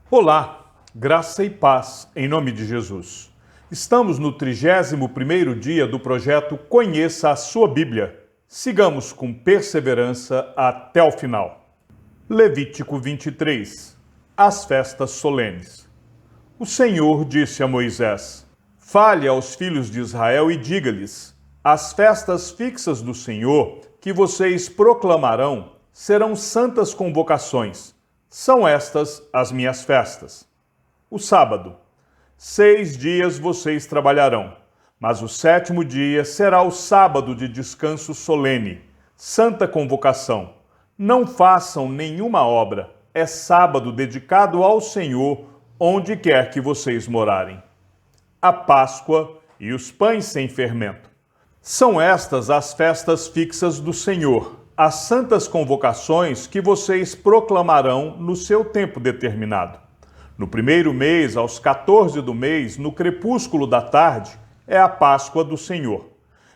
Olá, graça e paz em nome de Jesus. Estamos no 31º dia do projeto Conheça a Sua Bíblia. Sigamos com perseverança até o final. Levítico 23. As festas solenes. O Senhor disse a Moisés: Fale aos filhos de Israel e diga-lhes: as festas fixas do Senhor que vocês proclamarão serão santas convocações. São estas as minhas festas. O sábado. 6 dias vocês trabalharão, mas o 7º dia será o sábado de descanso solene, santa convocação. Não façam nenhuma obra, é sábado dedicado ao Senhor, onde quer que vocês morarem. A Páscoa e os pães sem fermento. São estas as festas fixas do Senhor, as santas convocações que vocês proclamarão no seu tempo determinado. No primeiro mês, aos 14 do mês, no crepúsculo da tarde, é a Páscoa do Senhor.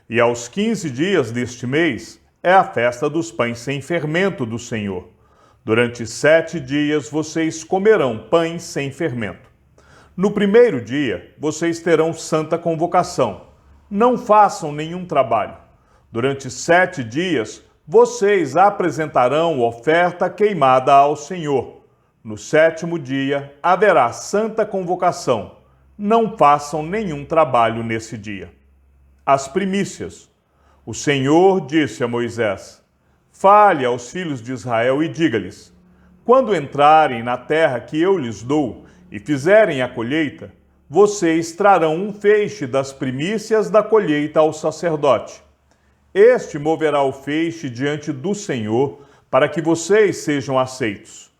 E aos 15 dias deste mês, é a festa dos pães sem fermento do Senhor. Durante 7 dias vocês comerão pães sem fermento. No primeiro dia, vocês terão santa convocação. Não façam nenhum trabalho. Durante 7 dias, vocês apresentarão oferta queimada ao Senhor. No 7º dia, haverá santa convocação. Não façam nenhum trabalho nesse dia. As primícias. O Senhor disse a Moisés: Fale aos filhos de Israel e diga-lhes: quando entrarem na terra que eu lhes dou e fizerem a colheita, vocês trarão um feixe das primícias da colheita ao sacerdote. Este moverá o feixe diante do Senhor, para que vocês sejam aceitos.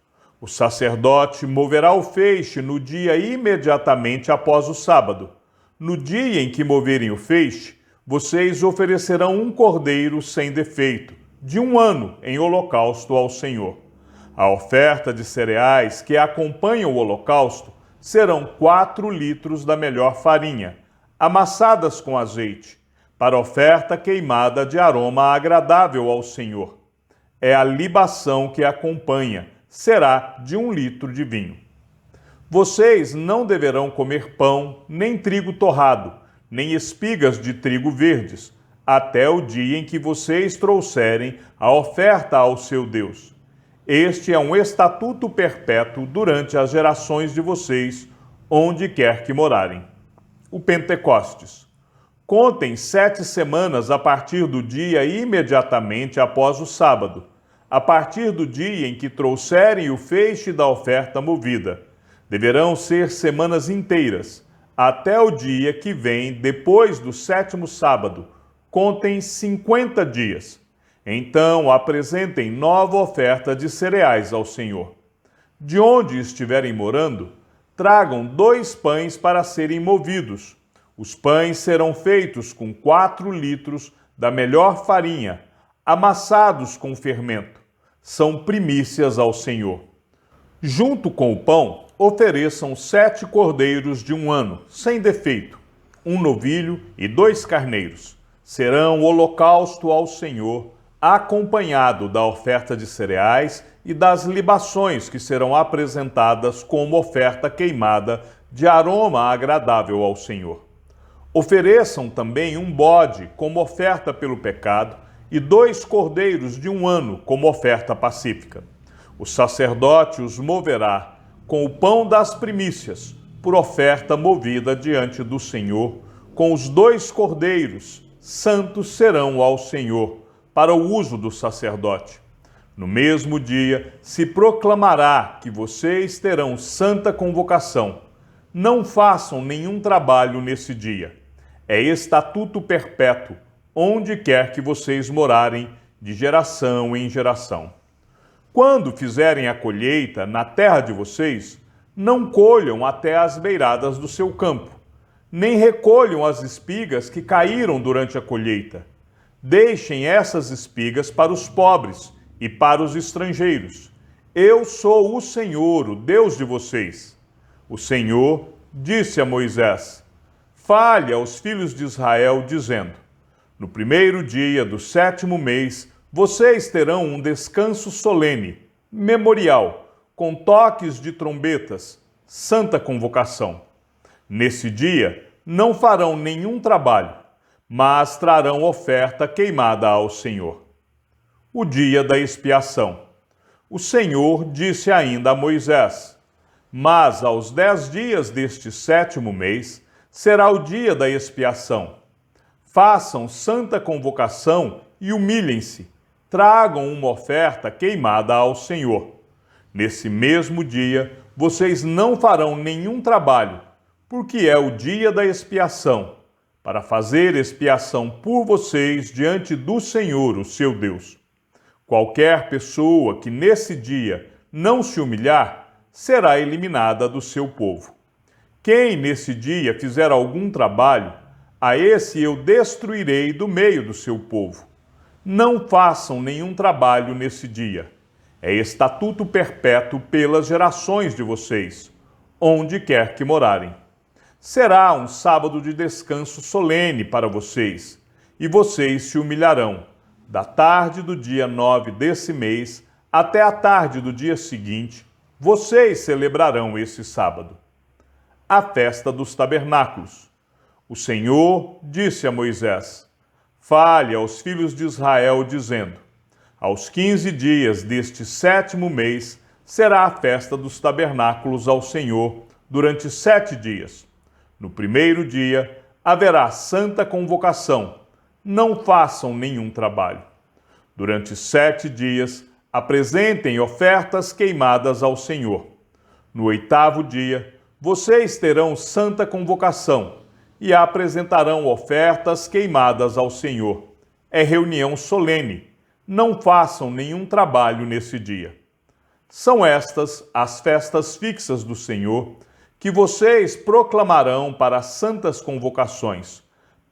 O sacerdote moverá o feixe no dia imediatamente após o sábado. No dia em que moverem o feixe, vocês oferecerão um cordeiro sem defeito, de 1 ano, em holocausto ao Senhor. A oferta de cereais que acompanha o holocausto serão 4 litros da melhor farinha, amassadas com azeite, para oferta queimada de aroma agradável ao Senhor. É a libação que acompanha, será de 1 litro de vinho. Vocês não deverão comer pão, nem trigo torrado, nem espigas de trigo verdes, até o dia em que vocês trouxerem a oferta ao seu Deus. Este é um estatuto perpétuo durante as gerações de vocês, onde quer que morarem. O Pentecostes. Contem 7 semanas a partir do dia imediatamente após o sábado, a partir do dia em que trouxerem o feixe da oferta movida. Deverão ser semanas inteiras, até o dia que vem depois do 7º sábado. Contem 50 dias. Então apresentem nova oferta de cereais ao Senhor. De onde estiverem morando, tragam 2 pães para serem movidos. Os pães serão feitos com 4 litros da melhor farinha, amassados com fermento. São primícias ao Senhor. Junto com o pão, ofereçam 7 cordeiros de 1 ano, sem defeito, 1 novilho e 2 carneiros. Serão holocausto ao Senhor, acompanhado da oferta de cereais e das libações que serão apresentadas como oferta queimada de aroma agradável ao Senhor. Ofereçam também um bode como oferta pelo pecado e 2 cordeiros de 1 ano como oferta pacífica. O sacerdote os moverá com o pão das primícias, por oferta movida diante do Senhor, com os 2 cordeiros, santos serão ao Senhor, para o uso do sacerdote. No mesmo dia se proclamará que vocês terão santa convocação. Não façam nenhum trabalho nesse dia. É estatuto perpétuo, onde quer que vocês morarem, de geração em geração. Quando fizerem a colheita na terra de vocês, não colham até as beiradas do seu campo, nem recolham as espigas que caíram durante a colheita. Deixem essas espigas para os pobres e para os estrangeiros. Eu sou o Senhor, o Deus de vocês. O Senhor disse a Moisés: Fale aos filhos de Israel, dizendo: no primeiro dia do 7º mês, vocês terão um descanso solene, memorial, com toques de trombetas, santa convocação. Nesse dia não farão nenhum trabalho, mas trarão oferta queimada ao Senhor. O dia da expiação. O Senhor disse ainda a Moisés: mas aos 10 dias deste 7º mês será o dia da expiação. Façam santa convocação e humilhem-se. Tragam uma oferta queimada ao Senhor. Nesse mesmo dia vocês não farão nenhum trabalho, porque é o dia da expiação, para fazer expiação por vocês diante do Senhor, o seu Deus. Qualquer pessoa que nesse dia não se humilhar, será eliminada do seu povo. Quem nesse dia fizer algum trabalho, a esse eu destruirei do meio do seu povo. Não façam nenhum trabalho nesse dia. É estatuto perpétuo pelas gerações de vocês, onde quer que morarem. Será um sábado de descanso solene para vocês, e vocês se humilharão, da tarde do dia 9 desse mês até a tarde do dia seguinte. Vocês celebrarão esse sábado. A festa dos tabernáculos. O Senhor disse a Moisés: fale aos filhos de Israel, dizendo: aos 15 dias deste 7º mês será a festa dos tabernáculos ao Senhor durante 7 dias. No primeiro dia haverá santa convocação. Não façam nenhum trabalho. Durante 7 dias apresentem ofertas queimadas ao Senhor. No 8º dia, vocês terão santa convocação e apresentarão ofertas queimadas ao Senhor. É reunião solene. Não façam nenhum trabalho nesse dia. São estas as festas fixas do Senhor, que vocês proclamarão para as santas convocações,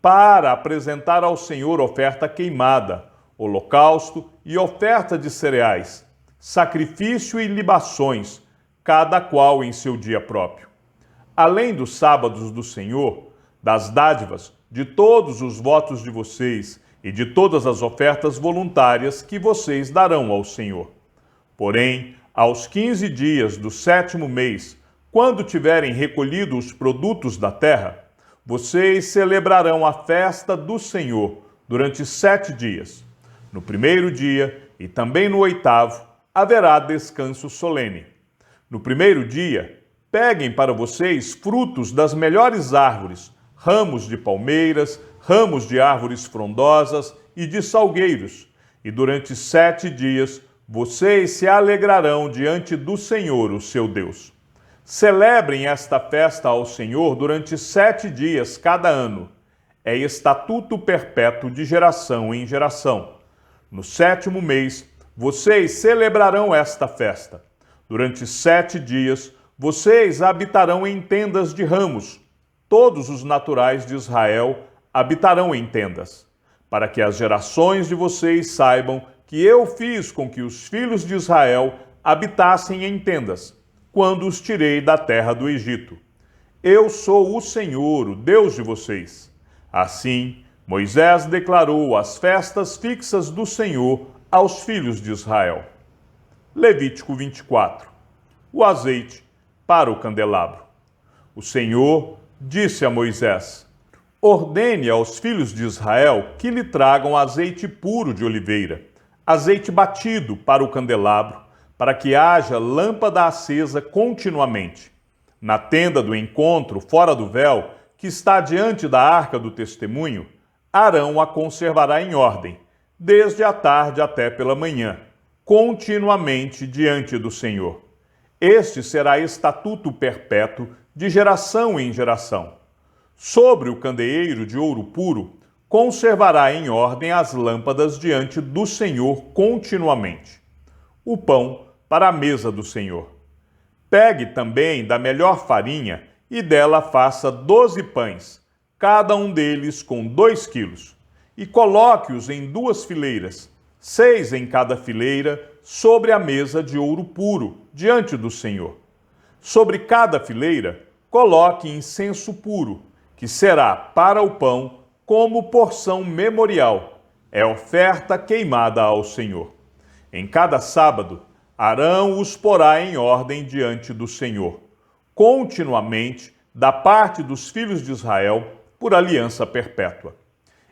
para apresentar ao Senhor oferta queimada, holocausto e oferta de cereais, sacrifício e libações, cada qual em seu dia próprio. Além dos sábados do Senhor, das dádivas, de todos os votos de vocês e de todas as ofertas voluntárias que vocês darão ao Senhor. Porém, aos 15 dias do 7º mês, quando tiverem recolhido os produtos da terra, vocês celebrarão a festa do Senhor durante 7 dias. No primeiro dia e também no 8º haverá descanso solene. No primeiro dia, peguem para vocês frutos das melhores árvores, ramos de palmeiras, ramos de árvores frondosas e de salgueiros, e durante 7 dias vocês se alegrarão diante do Senhor, o seu Deus. Celebrem esta festa ao Senhor durante 7 dias cada ano. É estatuto perpétuo de geração em geração. No 7º mês, vocês celebrarão esta festa. Durante 7 dias, vocês habitarão em tendas de ramos. Todos os naturais de Israel habitarão em tendas, para que as gerações de vocês saibam que eu fiz com que os filhos de Israel habitassem em tendas, quando os tirei da terra do Egito. Eu sou o Senhor, o Deus de vocês. Assim, Moisés declarou as festas fixas do Senhor aos filhos de Israel. Levítico 24. O azeite para o candelabro. O Senhor disse a Moisés: ordene aos filhos de Israel que lhe tragam azeite puro de oliveira, azeite batido para o candelabro, para que haja lâmpada acesa continuamente. Na tenda do encontro, fora do véu, que está diante da arca do testemunho, Arão a conservará em ordem, desde a tarde até pela manhã, continuamente diante do Senhor. Este será estatuto perpétuo de geração em geração. Sobre o candeeiro de ouro puro, conservará em ordem as lâmpadas diante do Senhor continuamente. O pão para a mesa do Senhor. Pegue também da melhor farinha e dela faça 12 pães, cada um deles com 2 quilos, e coloque-os em 2 fileiras, 6 em cada fileira, sobre a mesa de ouro puro, diante do Senhor. Sobre cada fileira, coloque incenso puro, que será para o pão como porção memorial, é oferta queimada ao Senhor. Em cada sábado, Arão os porá em ordem diante do Senhor, continuamente, da parte dos filhos de Israel, por aliança perpétua.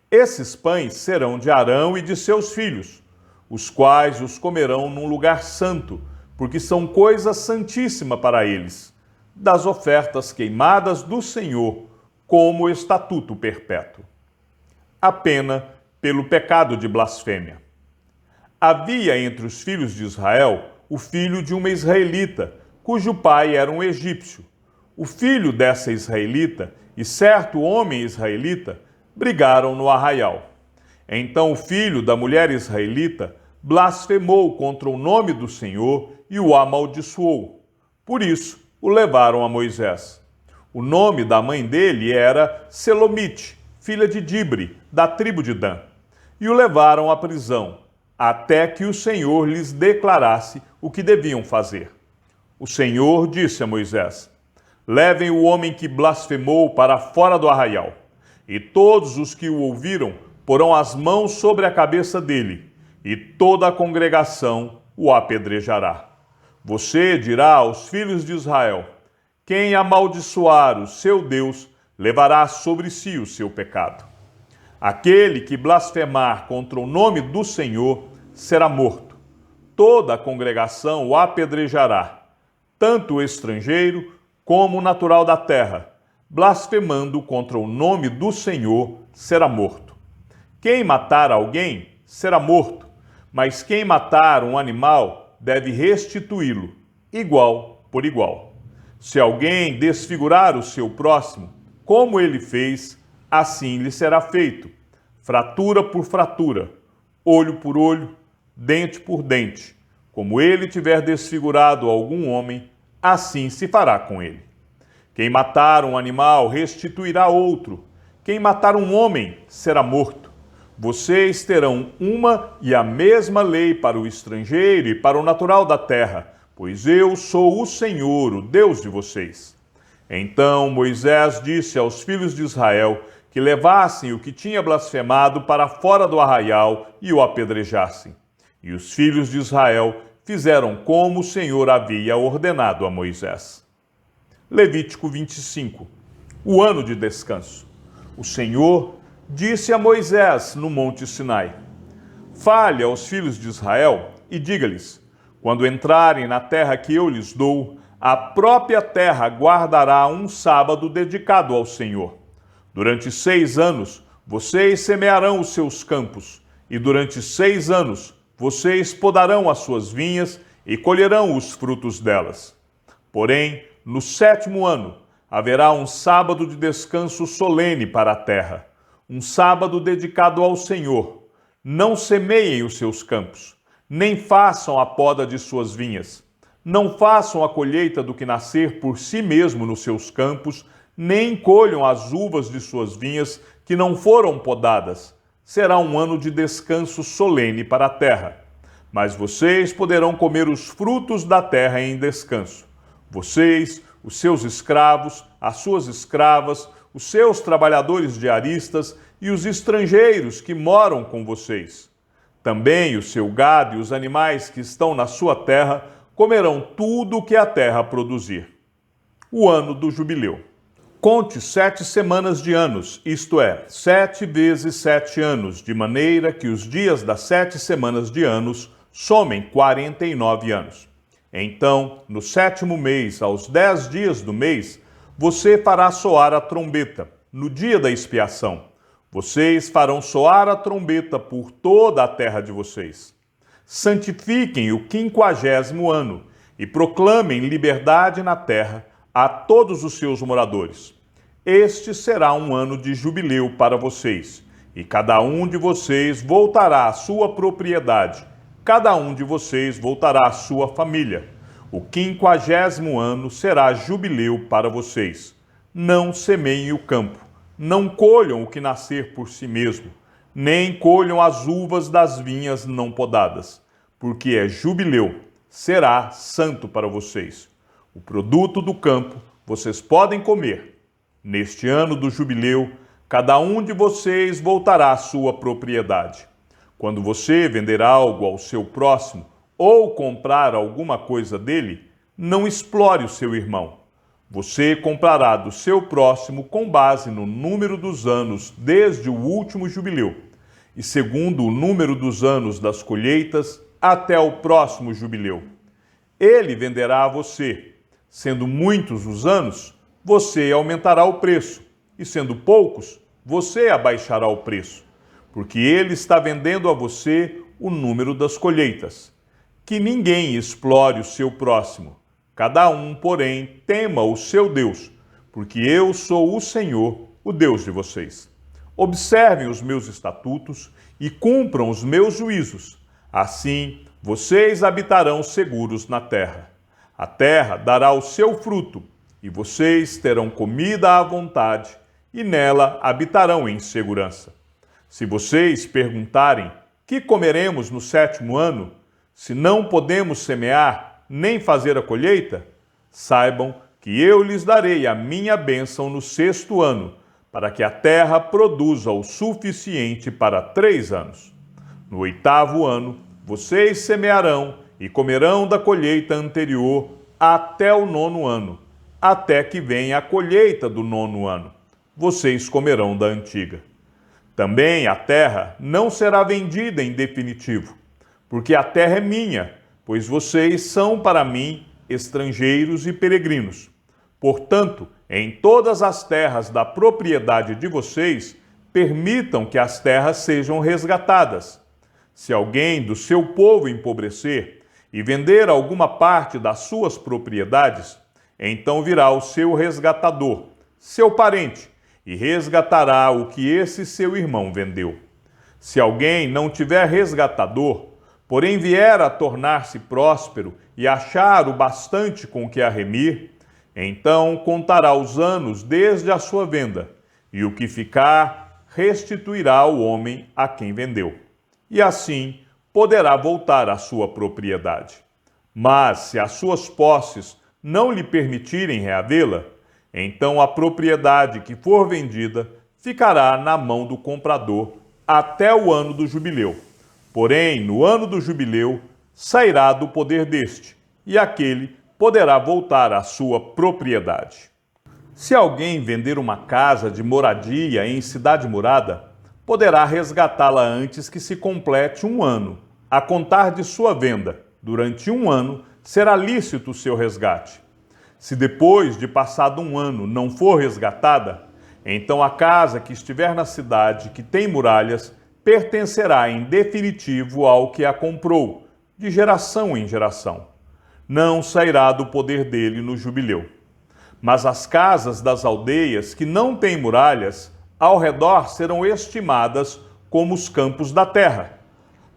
Esses pães serão de Arão e de seus filhos, os quais os comerão num lugar santo, porque são coisa santíssima para eles, das ofertas queimadas do Senhor, como estatuto perpétuo. A pena pelo pecado de blasfêmia. Havia entre os filhos de Israel o filho de uma israelita, cujo pai era um egípcio. O filho dessa israelita e certo homem israelita brigaram no arraial. Então o filho da mulher israelita blasfemou contra o nome do Senhor e o amaldiçoou. Por isso o levaram a Moisés. O nome da mãe dele era Selomite, filha de Dibre, da tribo de Dan. E o levaram à prisão, até que o Senhor lhes declarasse o que deviam fazer. O Senhor disse a Moisés: levem o homem que blasfemou para fora do arraial, e todos os que o ouviram porão as mãos sobre a cabeça dele, e toda a congregação o apedrejará. Você dirá aos filhos de Israel: quem amaldiçoar o seu Deus, levará sobre si o seu pecado. Aquele que blasfemar contra o nome do Senhor será morto. Toda a congregação o apedrejará, tanto o estrangeiro como o natural da terra, blasfemando contra o nome do Senhor será morto. Quem matar alguém será morto, mas quem matar um animal deve restituí-lo, igual por igual. Se alguém desfigurar o seu próximo, como ele fez, assim lhe será feito, fratura por fratura, olho por olho, dente por dente. Como ele tiver desfigurado algum homem, assim se fará com ele. Quem matar um animal restituirá outro. Quem matar um homem será morto. Vocês terão uma e a mesma lei para o estrangeiro e para o natural da terra, pois eu sou o Senhor, o Deus de vocês. Então Moisés disse aos filhos de Israel que levassem o que tinha blasfemado para fora do arraial e o apedrejassem. E os filhos de Israel fizeram como o Senhor havia ordenado a Moisés. Levítico 25. O ano de descanso. O Senhor disse a Moisés no monte Sinai: fale aos filhos de Israel e diga-lhes: quando entrarem na terra que eu lhes dou, a própria terra guardará um sábado dedicado ao Senhor. Durante 6 anos, vocês semearão os seus campos, e durante 6 anos, vocês podarão as suas vinhas e colherão os frutos delas. Porém, no 7º ano, haverá um sábado de descanso solene para a terra, um sábado dedicado ao Senhor. Não semeiem os seus campos, nem façam a poda de suas vinhas. Não façam a colheita do que nascer por si mesmo nos seus campos, nem colham as uvas de suas vinhas que não foram podadas. Será um ano de descanso solene para a terra. Mas vocês poderão comer os frutos da terra em descanso. Vocês, os seus escravos, as suas escravas, os seus trabalhadores diaristas e os estrangeiros que moram com vocês. Também o seu gado e os animais que estão na sua terra comerão tudo o que a terra produzir. O ano do jubileu. Conte 7 semanas de anos, isto é, 7 vezes 7 anos, de maneira que os dias das 7 semanas de anos somem 49 anos. Então, no 7º mês, aos 10 dias do mês, você fará soar a trombeta, no dia da expiação. Vocês farão soar a trombeta por toda a terra de vocês. Santifiquem o 50º ano e proclamem liberdade na terra a todos os seus moradores. Este será um ano de jubileu para vocês, e cada um de vocês voltará à sua propriedade, cada um de vocês voltará à sua família. O 50º ano será jubileu para vocês. Não semeiem o campo, não colham o que nascer por si mesmo, nem colham as uvas das vinhas não podadas, porque é jubileu, será santo para vocês. O produto do campo vocês podem comer. Neste ano do jubileu, cada um de vocês voltará à sua propriedade. Quando você vender algo ao seu próximo, ou comprar alguma coisa dele, não explore o seu irmão. Você comprará do seu próximo com base no número dos anos desde o último jubileu, e segundo o número dos anos das colheitas até o próximo jubileu. Ele venderá a você. Sendo muitos os anos, você aumentará o preço, e sendo poucos, você abaixará o preço, porque ele está vendendo a você o número das colheitas. Que ninguém explore o seu próximo. Cada um, porém, tema o seu Deus, porque eu sou o Senhor, o Deus de vocês. Observem os meus estatutos e cumpram os meus juízos. Assim, vocês habitarão seguros na terra. A terra dará o seu fruto, e vocês terão comida à vontade, e nela habitarão em segurança. Se vocês perguntarem: que comeremos no 7º ano, se não podemos semear, nem fazer a colheita, saibam que eu lhes darei a minha bênção no 6º ano, para que a terra produza o suficiente para 3 anos. No 8º ano, vocês semearão e comerão da colheita anterior até o 9º ano, até que venha a colheita do 9º ano. Vocês comerão da antiga. Também a terra não será vendida em definitivo, porque a terra é minha, pois vocês são para mim estrangeiros e peregrinos. Portanto, em todas as terras da propriedade de vocês, permitam que as terras sejam resgatadas. Se alguém do seu povo empobrecer e vender alguma parte das suas propriedades, então virá o seu resgatador, seu parente, e resgatará o que esse seu irmão vendeu. Se alguém não tiver resgatador, porém vier a tornar-se próspero e achar o bastante com que arremir, então contará os anos desde a sua venda, e o que ficar restituirá ao homem a quem vendeu. E assim poderá voltar à sua propriedade. Mas se as suas posses não lhe permitirem reavê-la, então a propriedade que for vendida ficará na mão do comprador até o ano do jubileu. Porém, no ano do jubileu, sairá do poder deste, e aquele poderá voltar à sua propriedade. Se alguém vender uma casa de moradia em cidade murada, poderá resgatá-la antes que se complete 1 ano, a contar de sua venda. Durante 1 ano, será lícito o seu resgate. Se depois de passado 1 ano não for resgatada, então a casa que estiver na cidade que tem muralhas pertencerá em definitivo ao que a comprou, de geração em geração. Não sairá do poder dele no jubileu. Mas as casas das aldeias que não têm muralhas, ao redor serão estimadas como os campos da terra.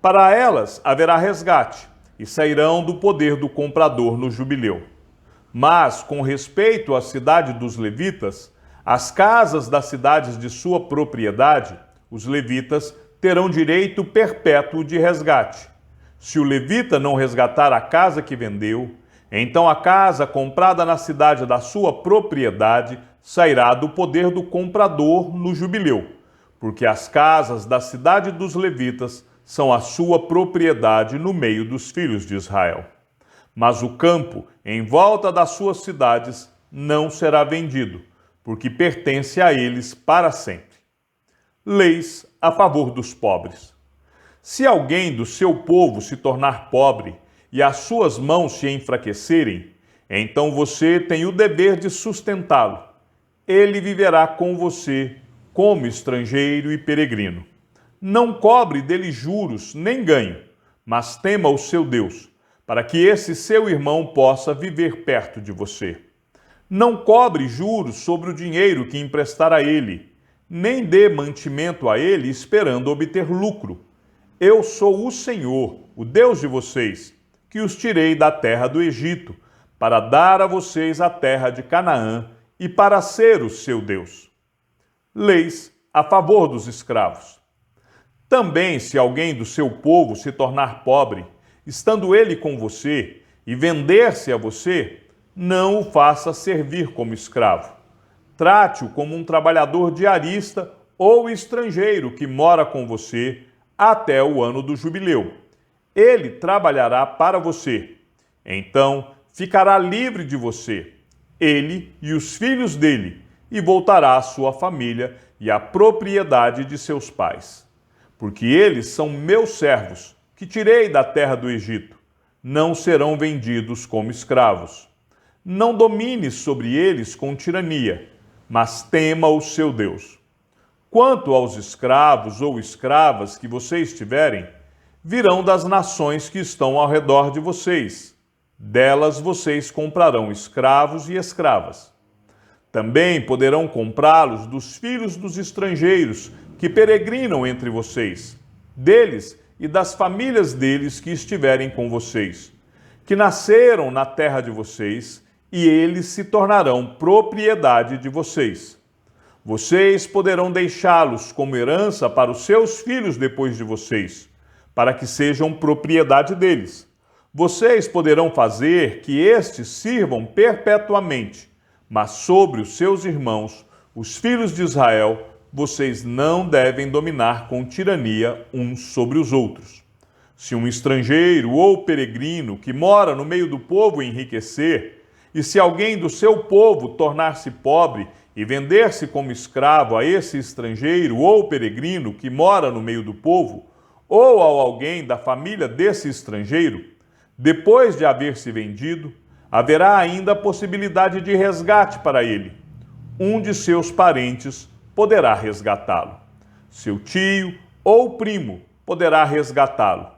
Para elas haverá resgate, e sairão do poder do comprador no jubileu. Mas, com respeito à cidade dos levitas, as casas das cidades de sua propriedade, os levitas terão direito perpétuo de resgate. Se o levita não resgatar a casa que vendeu, então a casa comprada na cidade da sua propriedade sairá do poder do comprador no jubileu, porque as casas da cidade dos levitas são a sua propriedade no meio dos filhos de Israel. Mas o campo em volta das suas cidades não será vendido, porque pertence a eles para sempre. Leis a favor dos pobres. Se alguém do seu povo se tornar pobre e as suas mãos se enfraquecerem, então você tem o dever de sustentá-lo. Ele viverá com você como estrangeiro e peregrino. Não cobre dele juros nem ganho, mas tema o seu Deus, para que esse seu irmão possa viver perto de você. Não cobre juros sobre o dinheiro que emprestar a ele, nem dê mantimento a ele esperando obter lucro. Eu sou o Senhor, o Deus de vocês, que os tirei da terra do Egito, para dar a vocês a terra de Canaã e para ser o seu Deus. Leis a favor dos escravos. Também, se alguém do seu povo se tornar pobre, estando ele com você, e vender-se a você, não o faça servir como escravo. Trate-o como um trabalhador diarista ou estrangeiro que mora com você até o ano do jubileu. Ele trabalhará para você. Então ficará livre de você, ele e os filhos dele, e voltará à sua família e à propriedade de seus pais. Porque eles são meus servos, que tirei da terra do Egito. Não serão vendidos como escravos. Não domine sobre eles com tirania, mas tema o seu Deus. Quanto aos escravos ou escravas que vocês tiverem, virão das nações que estão ao redor de vocês. Delas vocês comprarão escravos e escravas. Também poderão comprá-los dos filhos dos estrangeiros que peregrinam entre vocês, deles e das famílias deles que estiverem com vocês, que nasceram na terra de vocês, e eles se tornarão propriedade de vocês. Vocês poderão deixá-los como herança para os seus filhos depois de vocês, para que sejam propriedade deles. Vocês poderão fazer que estes sirvam perpetuamente, mas sobre os seus irmãos, os filhos de Israel, vocês não devem dominar com tirania uns sobre os outros. Se um estrangeiro ou peregrino que mora no meio do povo enriquecer, e se alguém do seu povo tornar-se pobre e vender-se como escravo a esse estrangeiro ou peregrino que mora no meio do povo, ou a alguém da família desse estrangeiro, depois de haver se vendido, haverá ainda a possibilidade de resgate para ele. Um de seus parentes poderá resgatá-lo. Seu tio ou primo poderá resgatá-lo.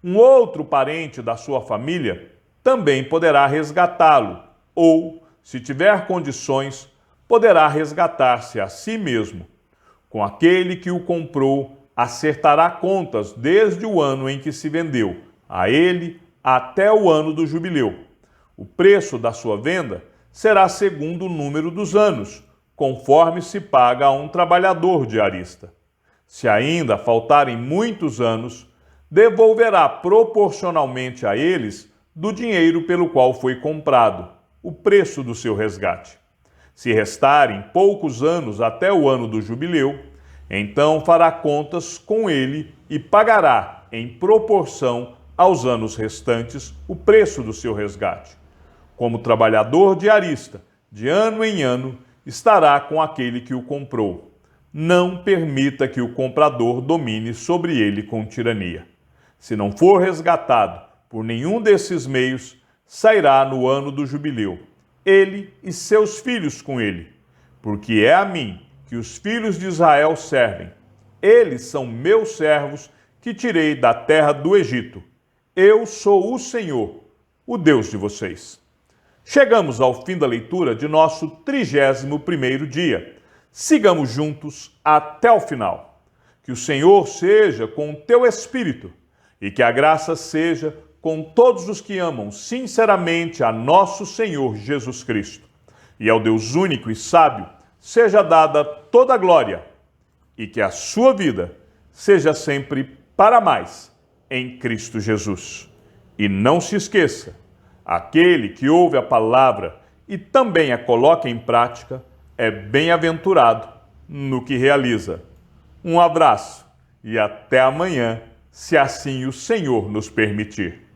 Um outro parente da sua família também poderá resgatá-lo, ou, se tiver condições, poderá resgatar-se a si mesmo. Com aquele que o comprou, acertará contas desde o ano em que se vendeu a ele até o ano do jubileu. O preço da sua venda será segundo o número dos anos, conforme se paga a um trabalhador diarista. Se ainda faltarem muitos anos, devolverá proporcionalmente a eles do dinheiro pelo qual foi comprado, o preço do seu resgate. Se restarem poucos anos até o ano do jubileu, então fará contas com ele e pagará, em proporção aos anos restantes, o preço do seu resgate. Como trabalhador diarista, de ano em ano, estará com aquele que o comprou. Não permita que o comprador domine sobre ele com tirania. Se não for resgatado por nenhum desses meios, sairá no ano do jubileu, ele e seus filhos com ele, porque é a mim que os filhos de Israel servem. Eles são meus servos que tirei da terra do Egito. Eu sou o Senhor, o Deus de vocês. Chegamos ao fim da leitura de nosso 31º dia. Sigamos juntos até o final. Que o Senhor seja com o teu espírito e que a graça seja com todos os que amam sinceramente a nosso Senhor Jesus Cristo. E ao Deus único e sábio seja dada toda a glória e que a sua vida seja sempre para mais em Cristo Jesus. E não se esqueça, aquele que ouve a palavra e também a coloca em prática é bem-aventurado no que realiza. Um abraço e até amanhã, se assim o Senhor nos permitir.